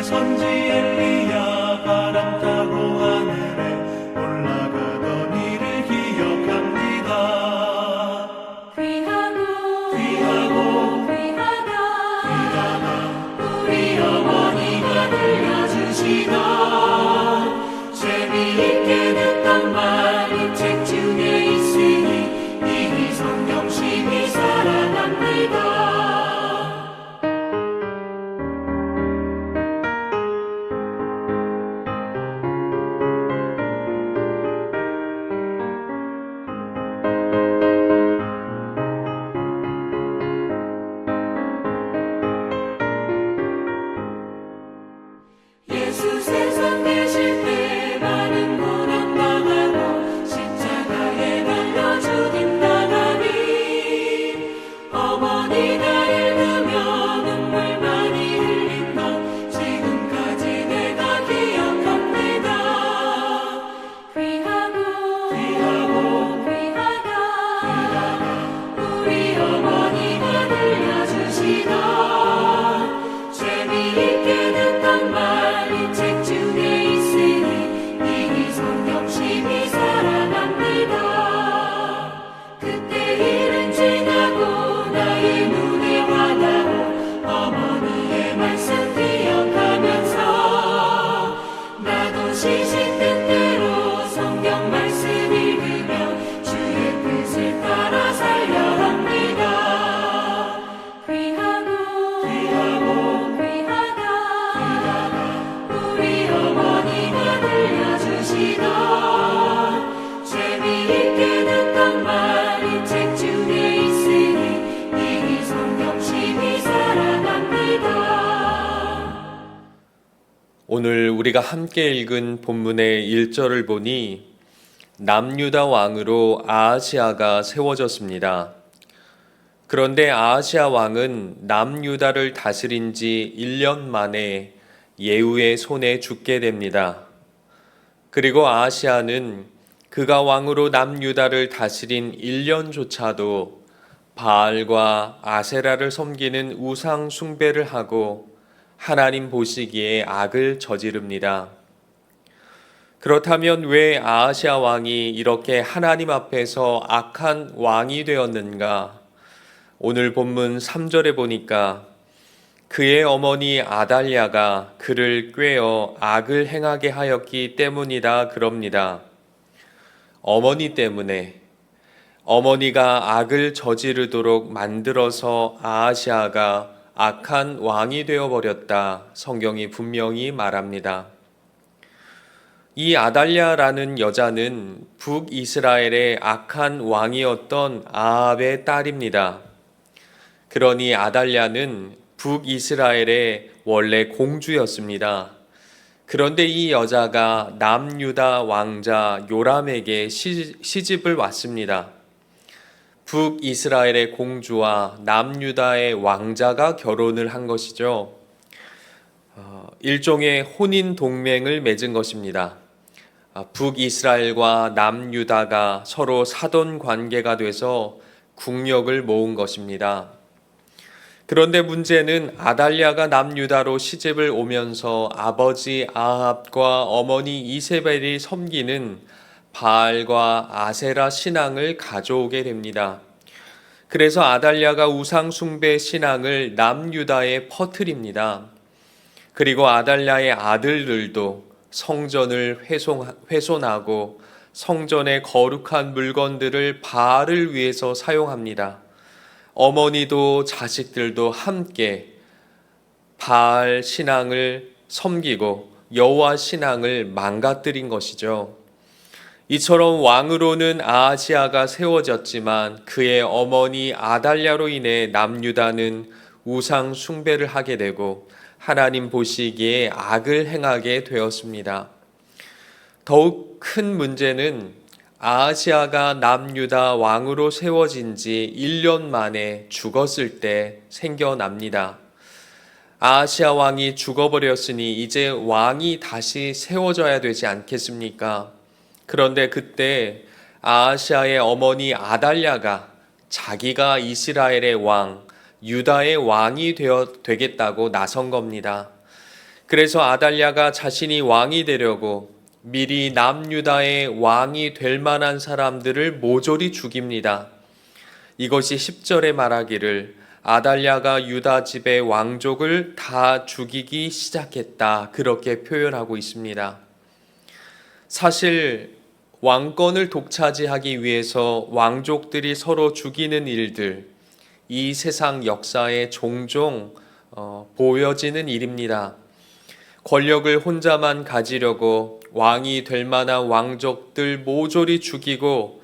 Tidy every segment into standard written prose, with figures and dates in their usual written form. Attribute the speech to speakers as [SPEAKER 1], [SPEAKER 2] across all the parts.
[SPEAKER 1] 선지 엘리야 바람 타고 하늘에 올라가던 이를 기억합니다. 귀하다 우리 어머니가 들려주시던 재미있게 듣던 말이 책 중에 있으니 이미 성경심이 살아납니다. 예수 세상 계실 때 많은 고난 당하고 십자가에 달려 죽임당하니 어머니가 읽으며 눈물 많이 흘린 것 지금까지 내가 기억합니다. 귀하다 우리 어머니가 들려주시던 재미있게 듣던 말이 책 중에 있으니 이미 성경심이 살아납니다. 그때 일은 지나고 나의 눈에 와닿고 어머니의 말씀 기억하면서 나도 시신 뜻대로 성경 말씀 읽으며 주의 뜻을 따라 살려 합니다. 우리 어머니가 들려주시던 재미있게 듣던 말이 책 중에 있으니 이미 성경심이 살아납니다.
[SPEAKER 2] 오늘 우리가 함께 읽은 본문의 1절을 보니 남유다 왕으로 아하시아가 세워졌습니다. 그런데 아하시아 왕은 남유다를 다스린 지 1년 만에 예후의 손에 죽게 됩니다. 그리고 아하시아는 그가 왕으로 남유다를 다스린 1년조차도 바알과 아세라를 섬기는 우상 숭배를 하고 하나님 보시기에 악을 저지릅니다. 그렇다면 왜 아하시아 왕이 이렇게 하나님 앞에서 악한 왕이 되었는가? 오늘 본문 3절에 보니까 그의 어머니 아달랴가 그를 꾀어 악을 행하게 하였기 때문이다 그럽니다. 어머니 때문에, 어머니가 악을 저지르도록 만들어서 아하시아가 악한 왕이 되어버렸다. 성경이 분명히 말합니다. 이 아달랴라는 여자는 북이스라엘의 악한 왕이었던 아합의 딸입니다. 그러니 아달랴는 북이스라엘의 원래 공주였습니다. 그런데 이 여자가 남유다 왕자 요람에게 시집을 왔습니다. 북이스라엘의 공주와 남유다의 왕자가 결혼을 한 것이죠. 일종의 혼인 동맹을 맺은 것입니다. 북이스라엘과 남유다가 서로 사돈 관계가 돼서 국력을 모은 것입니다. 그런데 문제는 아달랴가 남유다로 시집을 오면서 아버지 아합과 어머니 이세벨이 섬기는 바알과 아세라 신앙을 가져오게 됩니다. 그래서 아달랴가 우상 숭배 신앙을 남유다에 퍼뜨립니다. 그리고 아달랴의 아들들도 성전을 훼손하고 성전의 거룩한 물건들을 바알을 위해서 사용합니다. 어머니도 자식들도 함께 바알 신앙을 섬기고 여호와 신앙을 망가뜨린 것이죠. 이처럼 왕으로는 아하시아가 세워졌지만 그의 어머니 아달랴로 인해 남유다는 우상 숭배를 하게 되고 하나님 보시기에 악을 행하게 되었습니다. 더욱 큰 문제는 아하시아가 남유다 왕으로 세워진 지 1년 만에 죽었을 때 생겨납니다. 아하시아 왕이 죽어버렸으니 이제 왕이 다시 세워져야 되지 않겠습니까? 그런데 그때 아하시아의 어머니 아달랴가 자기가 이스라엘의 왕, 유다의 왕이 되겠다고 나선 겁니다. 그래서 아달랴가 자신이 왕이 되려고 미리 남유다의 왕이 될 만한 사람들을 모조리 죽입니다. 이것이 10절에 말하기를 아달랴가 유다 집의 왕족을 다 죽이기 시작했다. 그렇게 표현하고 있습니다. 사실 왕권을 독차지하기 위해서 왕족들이 서로 죽이는 일들, 이 세상 역사에 종종 보여지는 일입니다. 권력을 혼자만 가지려고 왕이 될 만한 왕족들 모조리 죽이고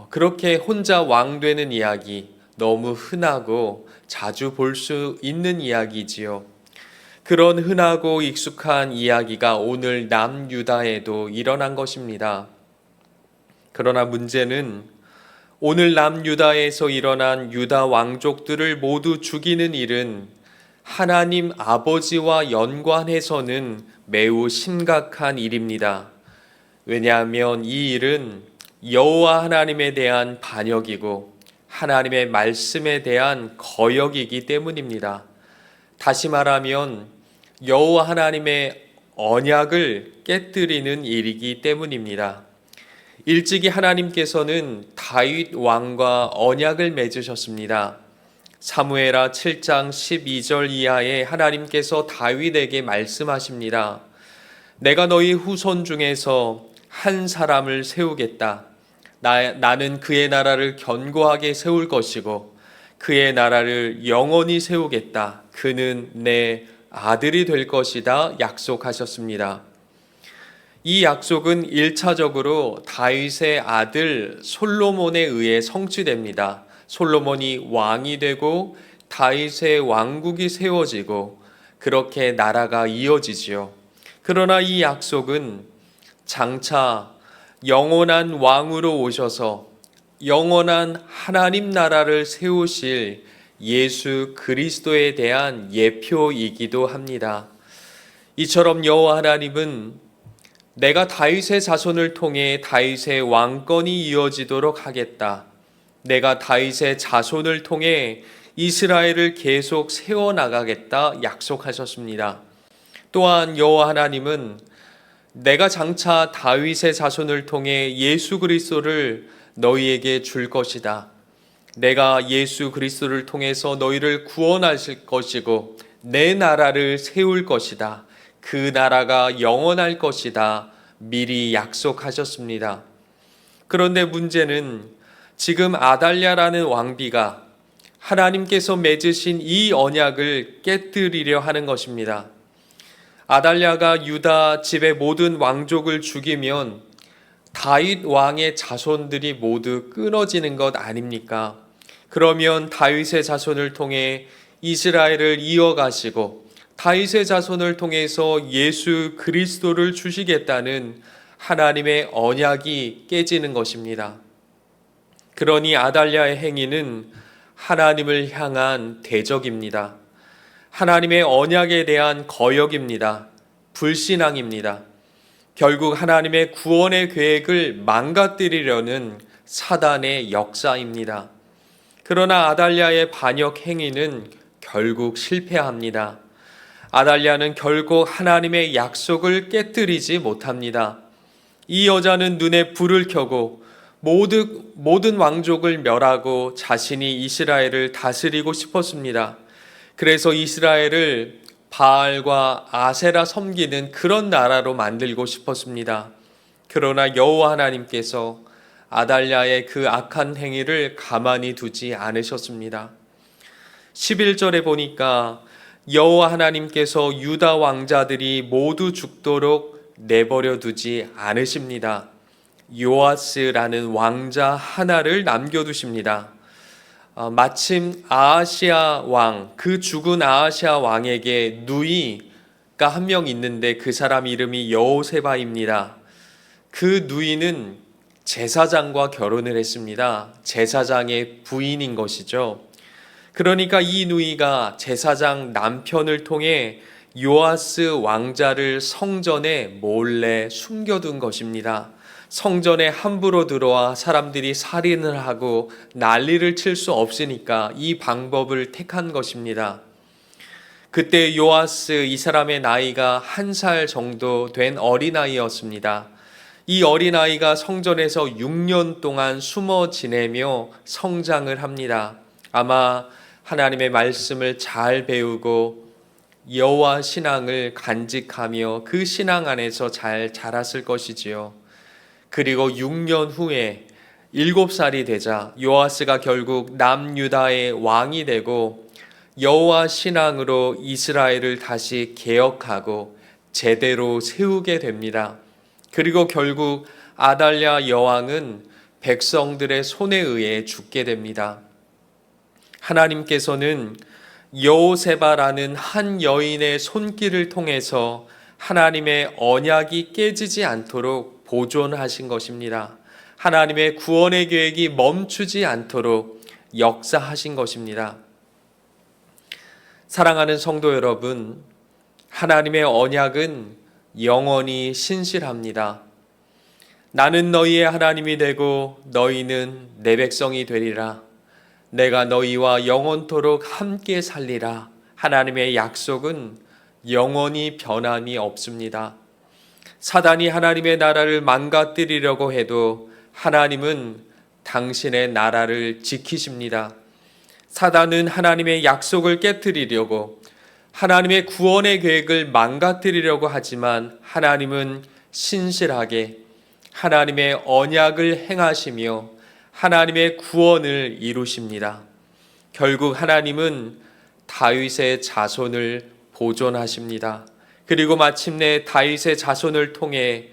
[SPEAKER 2] 그렇게 혼자 왕 되는 이야기 너무 흔하고 자주 볼 수 있는 이야기지요. 그런 흔하고 익숙한 이야기가 오늘 남유다에도 일어난 것입니다. 그러나 문제는 오늘 남유다에서 일어난 유다 왕족들을 모두 죽이는 일은 하나님 아버지와 연관해서는 매우 심각한 일입니다. 왜냐하면 이 일은 여호와 하나님에 대한 반역이고 하나님의 말씀에 대한 거역이기 때문입니다. 다시 말하면 여호와 하나님의 언약을 깨뜨리는 일이기 때문입니다. 일찍이 하나님께서는 다윗 왕과 언약을 맺으셨습니다. 사무엘하 7장 12절 이하에 하나님께서 다윗에게 말씀하십니다. 내가 너희 후손 중에서 한 사람을 세우겠다. 나는 그의 나라를 견고하게 세울 것이고 그의 나라를 영원히 세우겠다. 그는 내 아들이 될 것이다. 약속하셨습니다. 이 약속은 1차적으로 다윗의 아들 솔로몬에 의해 성취됩니다. 솔로몬이 왕이 되고 다윗의 왕국이 세워지고 그렇게 나라가 이어지지요. 그러나 이 약속은 장차 영원한 왕으로 오셔서 영원한 하나님 나라를 세우실 예수 그리스도에 대한 예표이기도 합니다. 이처럼 여호와 하나님은 내가 다윗의 자손을 통해 다윗의 왕권이 이어지도록 하겠다. 내가 다윗의 자손을 통해 이스라엘을 계속 세워나가겠다 약속하셨습니다. 또한 여호와 하나님은 내가 장차 다윗의 자손을 통해 예수 그리스도를 너희에게 줄 것이다. 내가 예수 그리스도를 통해서 너희를 구원하실 것이고 내 나라를 세울 것이다. 그 나라가 영원할 것이다. 미리 약속하셨습니다. 그런데 문제는 지금 아달랴라는 왕비가 하나님께서 맺으신 이 언약을 깨뜨리려 하는 것입니다. 아달랴가 유다 집의 모든 왕족을 죽이면 다윗 왕의 자손들이 모두 끊어지는 것 아닙니까? 그러면 다윗의 자손을 통해 이스라엘을 이어가시고 다윗의 자손을 통해서 예수 그리스도를 주시겠다는 하나님의 언약이 깨지는 것입니다. 그러니 아달랴의 행위는 하나님을 향한 대적입니다. 하나님의 언약에 대한 거역입니다. 불신앙입니다. 결국 하나님의 구원의 계획을 망가뜨리려는 사단의 역사입니다. 그러나 아달랴의 반역 행위는 결국 실패합니다. 아달랴는 결국 하나님의 약속을 깨뜨리지 못합니다. 이 여자는 눈에 불을 켜고 모든 왕족을 멸하고 자신이 이스라엘을 다스리고 싶었습니다. 그래서 이스라엘을 바알과 아세라 섬기는 그런 나라로 만들고 싶었습니다. 그러나 여호와 하나님께서 아달랴의 그 악한 행위를 가만히 두지 않으셨습니다. 11절에 보니까 여호와 하나님께서 유다 왕자들이 모두 죽도록 내버려 두지 않으십니다. 요아스라는 왕자 하나를 남겨두십니다. 마침 아하시아 왕, 그 죽은 아하시아 왕에게 누이가 한 명 있는데 그 사람 이름이 여호세바입니다. 그 누이는 제사장과 결혼을 했습니다. 제사장의 부인인 것이죠. 그러니까 이 누이가 제사장 남편을 통해 요아스 왕자를 성전에 몰래 숨겨둔 것입니다. 성전에 함부로 들어와 사람들이 살인을 하고 난리를 칠 수 없으니까 이 방법을 택한 것입니다. 그때 요아스 이 사람의 나이가 1살 정도 된 어린아이였습니다. 이 어린아이가 성전에서 6년 동안 숨어 지내며 성장을 합니다. 아마 하나님의 말씀을 잘 배우고 여호와 신앙을 간직하며 그 신앙 안에서 잘 자랐을 것이지요. 그리고 6년 후에 7살이 되자 요아스가 결국 남유다의 왕이 되고 여호와 신앙으로 이스라엘을 다시 개혁하고 제대로 세우게 됩니다. 그리고 결국 아달랴 여왕은 백성들의 손에 의해 죽게 됩니다. 하나님께서는 여호세바라는 한 여인의 손길을 통해서 하나님의 언약이 깨지지 않도록 보존하신 것입니다. 하나님의 구원의 계획이 멈추지 않도록 역사하신 것입니다. 사랑하는 성도 여러분, 하나님의 언약은 영원히 신실합니다. 나는 너희의 하나님이 되고 너희는 내 백성이 되리라. 내가 너희와 영원토록 함께 살리라. 하나님의 약속은 영원히 변함이 없습니다. 사단이 하나님의 나라를 망가뜨리려고 해도 하나님은 당신의 나라를 지키십니다. 사단은 하나님의 약속을 깨뜨리려고 하나님의 구원의 계획을 망가뜨리려고 하지만 하나님은 신실하게 하나님의 언약을 행하시며 하나님의 구원을 이루십니다. 결국 하나님은 다윗의 자손을 보존하십니다. 그리고 마침내 다윗의 자손을 통해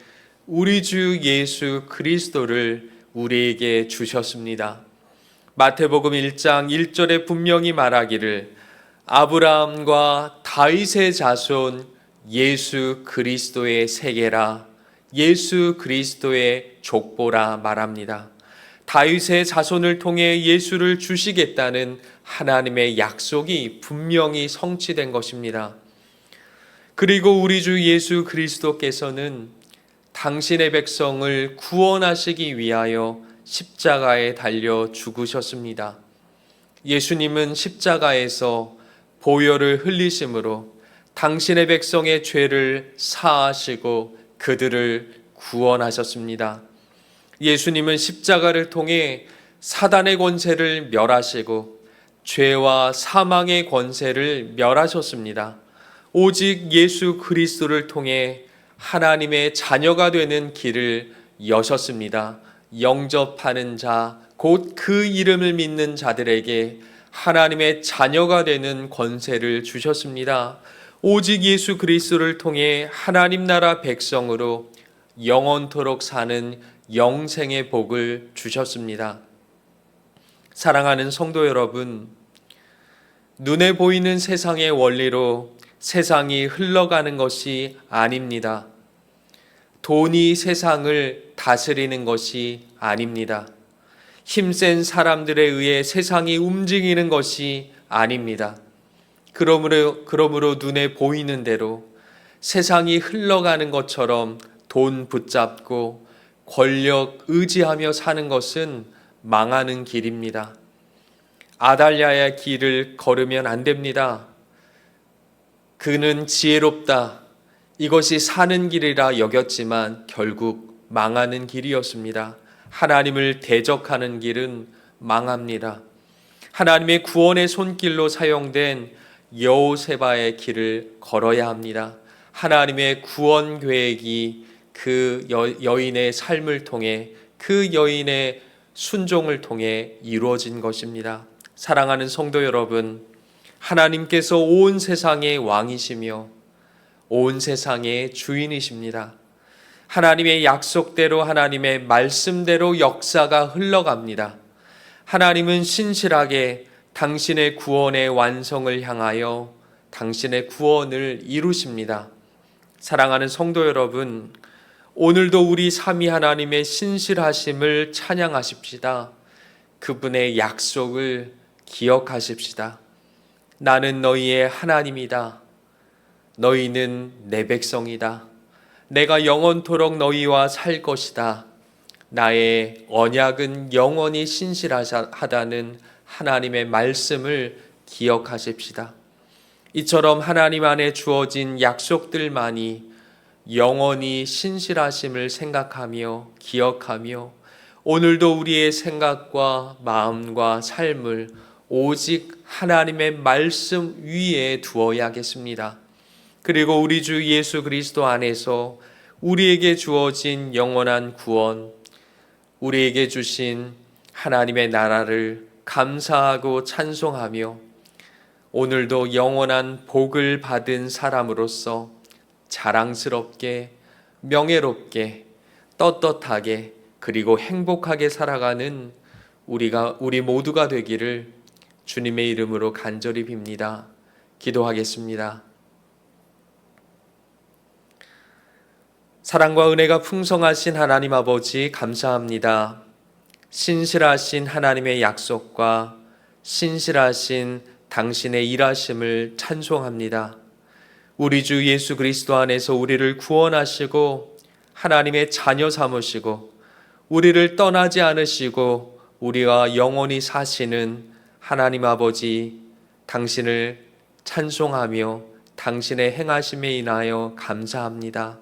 [SPEAKER 2] 우리 주 예수 그리스도를 우리에게 주셨습니다. 마태복음 1장 1절에 분명히 말하기를 아브라함과 다윗의 자손 예수 그리스도의 세계라, 예수 그리스도의 족보라 말합니다. 다윗의 자손을 통해 예수를 주시겠다는 하나님의 약속이 분명히 성취된 것입니다. 그리고 우리 주 예수 그리스도께서는 당신의 백성을 구원하시기 위하여 십자가에 달려 죽으셨습니다. 예수님은 십자가에서 보혈을 흘리심으로 당신의 백성의 죄를 사하시고 그들을 구원하셨습니다. 예수님은 십자가를 통해 사단의 권세를 멸하시고 죄와 사망의 권세를 멸하셨습니다. 오직 예수 그리스도를 통해 하나님의 자녀가 되는 길을 여셨습니다. 영접하는 자, 곧 그 이름을 믿는 자들에게 하나님의 자녀가 되는 권세를 주셨습니다. 오직 예수 그리스도를 통해 하나님 나라 백성으로 영원토록 사는 영생의 복을 주셨습니다. 사랑하는 성도 여러분, 눈에 보이는 세상의 원리로 세상이 흘러가는 것이 아닙니다. 돈이 세상을 다스리는 것이 아닙니다. 힘센 사람들에 의해 세상이 움직이는 것이 아닙니다. 그러므로 눈에 보이는 대로 세상이 흘러가는 것처럼 돈 붙잡고 권력 의지하며 사는 것은 망하는 길입니다. 아달랴의 길을 걸으면 안 됩니다. 그는 지혜롭다, 이것이 사는 길이라 여겼지만 결국 망하는 길이었습니다. 하나님을 대적하는 길은 망합니다. 하나님의 구원의 손길로 사용된 여호세바의 길을 걸어야 합니다. 하나님의 구원 계획이 그 여인의 삶을 통해, 그 여인의 순종을 통해 이루어진 것입니다. 사랑하는 성도 여러분, 하나님께서 온 세상의 왕이시며 온 세상의 주인이십니다. 하나님의 약속대로, 하나님의 말씀대로 역사가 흘러갑니다. 하나님은 신실하게 당신의 구원의 완성을 향하여 당신의 구원을 이루십니다. 사랑하는 성도 여러분, 오늘도 우리 삼위 하나님의 신실하심을 찬양하십시다. 그분의 약속을 기억하십시다. 나는 너희의 하나님이다. 너희는 내 백성이다. 내가 영원토록 너희와 살 것이다. 나의 언약은 영원히 신실하다는 하나님의 말씀을 기억하십시다. 이처럼 하나님 안에 주어진 약속들만이 영원히 신실하심을 생각하며 기억하며 오늘도 우리의 생각과 마음과 삶을 오직 하나님의 말씀 위에 두어야겠습니다. 그리고 우리 주 예수 그리스도 안에서 우리에게 주어진 영원한 구원, 우리에게 주신 하나님의 나라를 감사하고 찬송하며 오늘도 영원한 복을 받은 사람으로서 자랑스럽게, 명예롭게, 떳떳하게 그리고 행복하게 살아가는 우리 모두가 되기를 주님의 이름으로 간절히 빕니다. 기도하겠습니다. 사랑과 은혜가 풍성하신 하나님 아버지 감사합니다. 신실하신 하나님의 약속과 신실하신 당신의 일하심을 찬송합니다. 우리 주 예수 그리스도 안에서 우리를 구원하시고 하나님의 자녀 삼으시고 우리를 떠나지 않으시고 우리와 영원히 사시는 하나님 아버지 당신을 찬송하며 당신의 행하심에 인하여 감사합니다.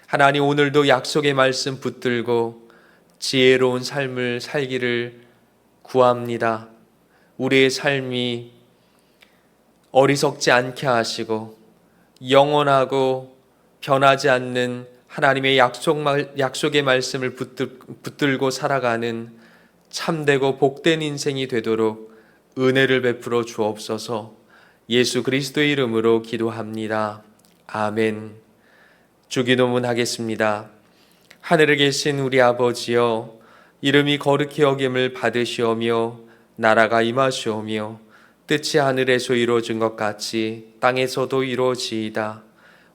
[SPEAKER 2] 하나님 오늘도 약속의 말씀 붙들고 지혜로운 삶을 살기를 구합니다. 우리의 삶이 어리석지 않게 하시고 영원하고 변하지 않는 하나님의 약속의 말씀을 붙들고 살아가는 참되고 복된 인생이 되도록 은혜를 베풀어 주옵소서. 예수 그리스도의 이름으로 기도합니다. 아멘. 주기도문 하겠습니다. 하늘에 계신 우리 아버지여, 이름이 거룩히 여김을 받으시오며 나라가 임하시오며 뜻이 하늘에서 이루어진 것 같이 땅에서도 이루어지이다.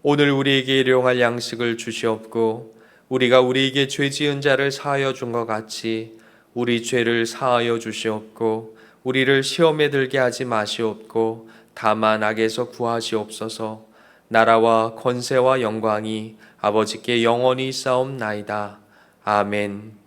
[SPEAKER 2] 오늘 우리에게 일용할 양식을 주시옵고 우리가 우리에게 죄 지은 자를 사하여 준 것 같이 우리 죄를 사하여 주시옵고 우리를 시험에 들게 하지 마시옵고 다만 악에서 구하시옵소서. 나라와 권세와 영광이 아버지께 영원히 있사옵나이다. 아멘.